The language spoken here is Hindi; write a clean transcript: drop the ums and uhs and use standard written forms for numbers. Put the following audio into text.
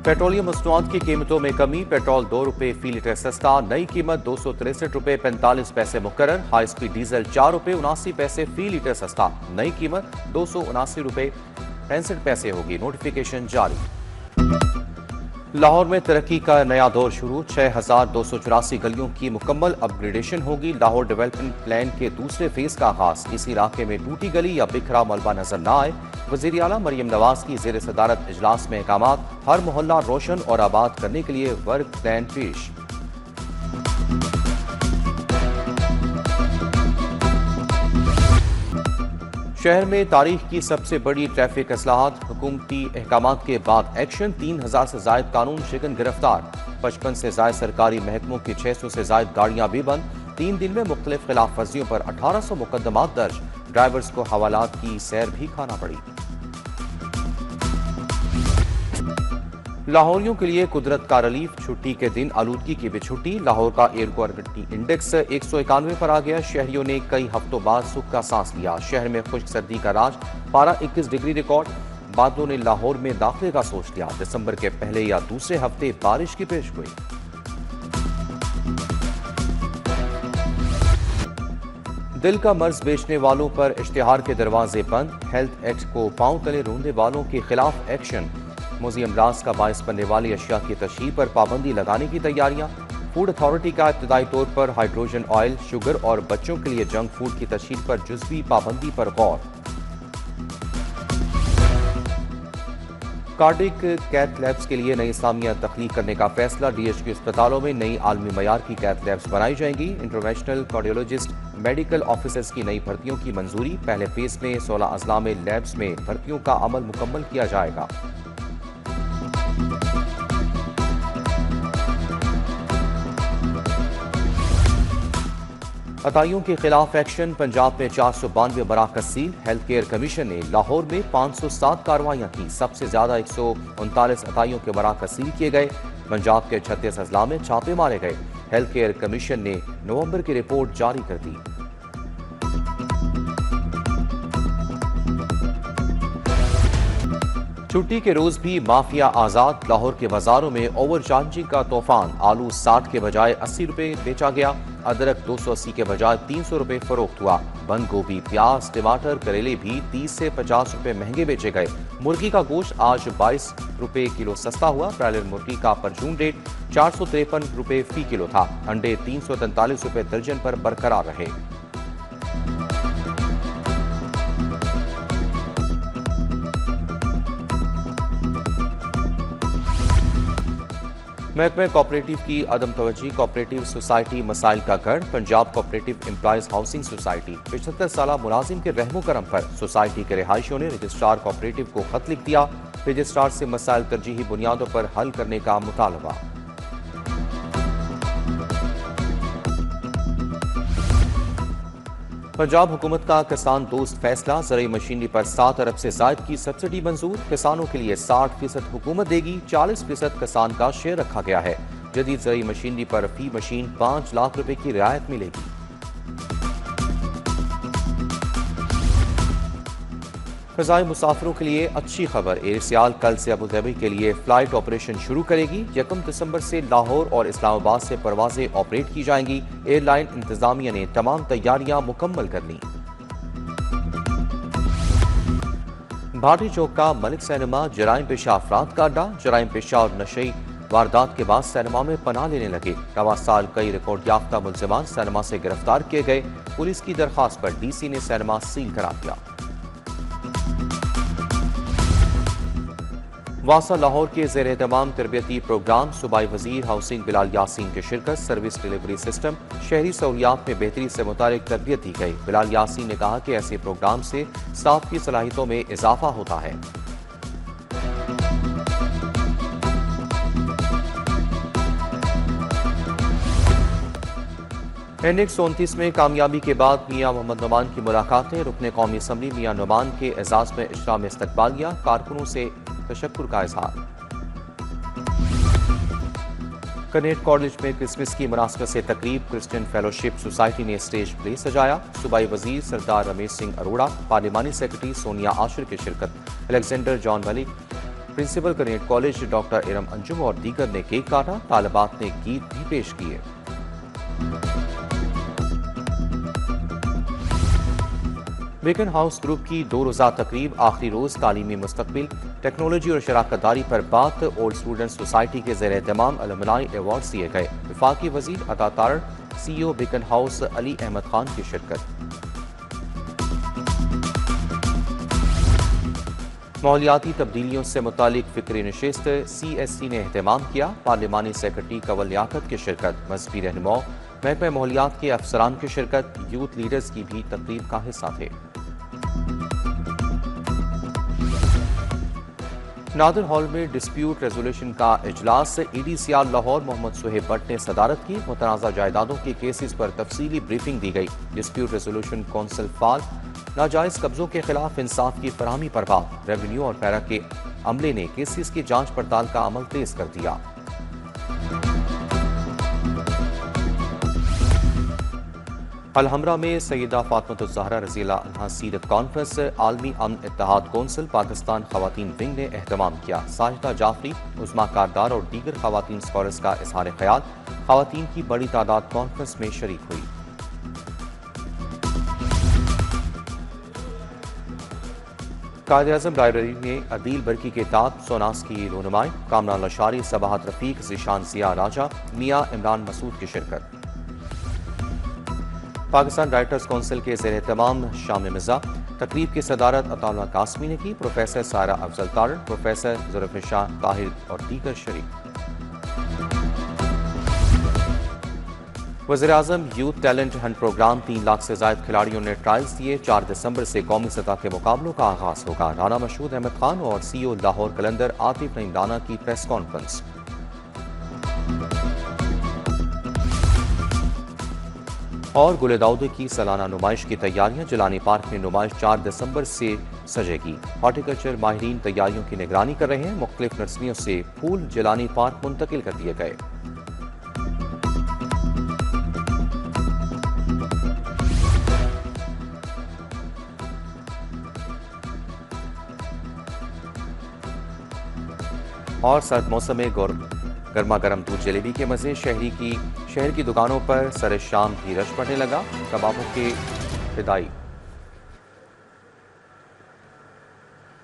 पेट्रोलियम मसनूआत की कीमतों में कमी। पेट्रोल ₹2 फी लीटर सस्ता। नई कीमत ₹263.45 मुकर्रर। हाई स्पीड डीजल ₹4.79 फी लीटर सस्ता। नई कीमत ₹279.65 होगी। नोटिफिकेशन जारी। लाहौर में तरक्की का नया दौर शुरू। 6,284 गलियों की मुकम्मल अपग्रेडेशन होगी। लाहौर डेवलपमेंट प्लान के दूसरे फेज का आगाज। किसी इलाके में टूटी गली या बिखरा मलबा नजर न आए। वजीर आला मरियम नवाज की जेर सदारत इजलास में अहकामात। हर मोहल्ला रोशन और आबाद करने के लिए वर्क प्लान पेश। शहर में तारीख की सबसे बड़ी ट्रैफिक इस्लाहात। हुकूमती अहकामात के बाद एक्शन। 3,000 से जायद कानून शिकन गिरफ्तार। 55 से जायद सरकारी महकमों की 600 से जायद गाड़ियां भी बंद। 3 दिन में मुख्तलिफ खिलाफ वर्जियों पर 1800 मुकदमात दर्ज। ड्राइवर्स को हवालात की सैर भी खाना पड़ी। लाहौरियों के लिए कुदरत का रिलीफ। छुट्टी के दिन आलूदगी की भी छुट्टी। लाहौर का एयर क्वालिटी इंडेक्स 191 पर आ गया। शहरियों ने कई हफ्तों बाद सुख का सांस लिया। शहर में खुश्क सर्दी का राज। पारा 21 डिग्री रिकॉर्ड। बादलों ने लाहौर में दाखिले का सोच लिया। दिसंबर के पहले या दूसरे हफ्ते बारिश की पेशगोई। दिल का मर्ज बेचने वालों पर इश्तिहार के दरवाजे बंद। हेल्थ एक्ट को पांव तले रोंदने वालों के खिलाफ एक्शन। मुजियम राज का बायस बनने वाली अशिया की तशहीर पर पाबंदी लगाने की तैयारियां। फूड अथॉरिटी का इब्तदाई तौर पर हाइड्रोजन ऑयल, शुगर और बच्चों के लिए जंक फूड की तशहीर पर जुज़वी पाबंदी पर गौर। कार्डिक कैथ लैब्स के लिए नई असामियां तख्लीक करने का फैसला। डीएचक्यू अस्पतालों में नई आलमी मयार की कैथ लैब्स बनाई जाएंगी। इंटरनेशनल कार्डियोलॉजिस्ट मेडिकल ऑफिसर्स की नई भर्तियों की मंजूरी। पहले फेज में 16 अजला में लैब्स में भर्तियों का अमल मुकम्मल किया जाएगा। अताइयों के खिलाफ एक्शन। पंजाब में 492 मराकज सील। हेल्थ केयर कमीशन ने लाहौर में 507 कार्रवाइयां की। सबसे ज्यादा 139 अताइयों के मराकज सील किए गए। पंजाब के 36 अजला में छापे मारे गए। हेल्थ केयर कमीशन ने नवंबर की रिपोर्ट जारी कर दी। छुट्टी के रोज भी माफिया आजाद। लाहौर के बाजारों में ओवर चार्जिंग का तूफान। आलू 60 के बजाय 80 रुपए बेचा गया। अदरक 280 के बजाय 300 रुपए फरोख्त हुआ। बंद गोभी, प्याज, टमाटर, करेले भी 30 से 50 रुपए महंगे बेचे गए। मुर्गी का गोश्त आज 22 रुपए किलो सस्ता हुआ। ब्रायलर मुर्गी का परचून रेट 453 रुपए फी किलो था। अंडे 343 रुपए दर्जन पर बरकरार रहे। महकमे कोऑपरेटिव की अदम तवज्जी। कोऑपरेटिव सोसाइटी मसाइल का गढ़। Punjab cooperative employees housing society 75 साल मुलाजिम के रहमो करम पर सोसाइटी के रिहायशियों ने रजिस्ट्रार कोऑपरेटिव को खत लिख दिया। रजिस्ट्रार से मसाइल तरजीही बुनियादों पर हल करने का मुतालबा। पंजाब हुकूमत का किसान दोस्त फैसला। ज़रूरी मशीनरी पर 7 अरब से जायद की सब्सिडी मंजूर। किसानों के लिए 60% हुकूमत देगी। 40% किसान का शेयर रखा गया है। जदीद ज़रूरी मशीनरी पर फी मशीन 5 लाख रुपए की रियायत मिलेगी। फ़ज़ाई मुसाफिरों के लिए अच्छी खबर। एयरसियाल कल से अबू धाबी के लिए फ्लाइट ऑपरेशन शुरू करेगी। 1 दिसंबर से लाहौर और इस्लामाबाद से परवाजें ऑपरेट की जाएंगी। एयरलाइन इंतजामिया ने तमाम तैयारियां मुकम्मल कर ली। भाटी चौक का मलिक सिनेमा जराइम पेशा अफराद का अड्डा। जराइम पेशा और नशे वारदात के बाद सिनेमा में पनाह लेने लगे। रवा साल कई रिकॉर्ड याफ्ता मुलजिमान सिनेमा से गिरफ्तार किए गए। पुलिस की दरखास्त पर डीसी ने सिनेमा सील करा दिया। वासा लाहौर के ज़ेर एहतमाम तरबियती प्रोग्राम। सूबाई वजीर हाउसिंग बिलाल यासीन की शिरकत। सर्विस डिलीवरी सिस्टम, शहरी सहूलियात में बेहतरी से मुतालिक तरबियत दी गई। बिलाल यासीन ने कहा कि ऐसे प्रोग्राम से स्टाफ की सलाहियतों में इजाफा होता है। एनेक्स 29 में कामयाबी के बाद मियां मोहम्मद नुमान की मुलाकातें। रुकने कौमी असम्बली मियां नुमान के एजाज में इज्तिमा में इस्तकबालिया। कारकुनों से तशक्कुर का इजहार। कनेट कॉलेज में क्रिसमस की मुनासबत से तकरीब। क्रिश्चियन फेलोशिप सोसाइटी ने स्टेज प्ले सजाया। सूबाई वजीर सरदार रमेश सिंह अरोड़ा, पार्लिमानी सेक्रेटरी सोनिया आशिर की शिरकत। Alexander John Malik principal Kinnaird college doctor Iram Anjum और दीगर ने केक काटा। तालिबात ने गीत भी पेश किए। बेकन हाउस ग्रुप की 2 रोज़ा तकरीब आखिरी रोज तालीमी मुस्तकबिल, टेक्नोलॉजी और शराकतदारी पर बात। ओल्ड स्टूडेंट सोसाइटी के ज़ेर एहतमाम अलुमनाई अवार्ड दिए गए। वफाकी वजीर Ata Tarar, CEO Beacon House Ali Ahmad Khan की शिरकत। माहौलियाती तब्दीलियों से मुतालिक फिक्री नशिस्त CSC ने एहतमाम किया। पार्लिमानी सेक्रेटरी कंवल लियाकत की शिरकत। मजहबी रहनुमाओं, महकमा माहौलियात के अफसरान की शिरकत। यूथ लीडर्स की भी तकरीब का हिस्सा थे। नादर हॉल में डिस्प्यूट रेजोल्यूशन का इजलास। EDCR लाहौर मोहम्मद सुहेब भट्ट ने सदारत की। मुतनाज़ा जायदादों के केसेस पर तफसीली ब्रीफिंग दी गई। डिस्प्यूट रेजोल्यूशन कौंसिल फाल, नाजायज कब्जों के खिलाफ इंसाफ की फराहमी पर बात। रेवेन्यू और पैरा के अमले ने केसेस की जांच पड़ताल का अमल तेज कर दिया। अलहमरा में सैयदा फातिमा रज़ियल्लाहु अन्हा सीरत कॉन्फ्रेंस। आलमी अमन इत्तेहाद कौंसिल पाकिस्तान खवातीन विंग ने एहतमाम किया। साजिदा जाफरी, उस्मा कारदार और दीगर खवातीन स्कॉलर्स का इजहार ख्याल। खवातीन की बड़ी तादाद कॉन्फ्रेंस में शरीक हुई। कायद-ए-आज़म लाइब्रेरी में अदील बरकी के ताब सोनास की रोनुमाई। कामरान लशारी, सबाहत रफीक, ज़ीशान ज़िया राजा, मियाँ इमरान मसूद की शिरकत। पाकिस्तान राइटर्स काउंसिल के ज़ेर एहतमाम शाम मिज़ा। तकरीब की सदारत अताउल्लाह कासमी ने की। प्रोफेसर सारा अफजल तारड़, प्रोफेसर जुल्फ़िकार ताहिर और दीगर शरीक। वज़ीर-ए-आज़म youth talent hunt program 3 lakh से ज़ायद खिलाड़ियों ने ट्रायल्स दिए। 4 दिसंबर से कौमी सतह के मुकाबलों का आगाज होगा। राना मशहूद अहमद खान और CEO लाहौर कलंदर आतिफ नईम राना की प्रेस कॉन्फ्रेंस। और गुले दाऊदे की सालाना नुमाइश की तैयारियां। जिलानी पार्क में नुमाइश 4 दिसंबर से सजेगी। हॉर्टिकल्चर माहिरीन तैयारियों की निगरानी कर रहे हैं। मुख्तलिफ नर्सरियों से फूल जिलानी पार्क मुंतकिल कर दिए गए। और सर्द मौसम में गर्मा गर्म दूध जलेबी के मजे। शहर की दुकानों पर सर शाम भी रश पड़ने लगा। कबाबों के फिदाई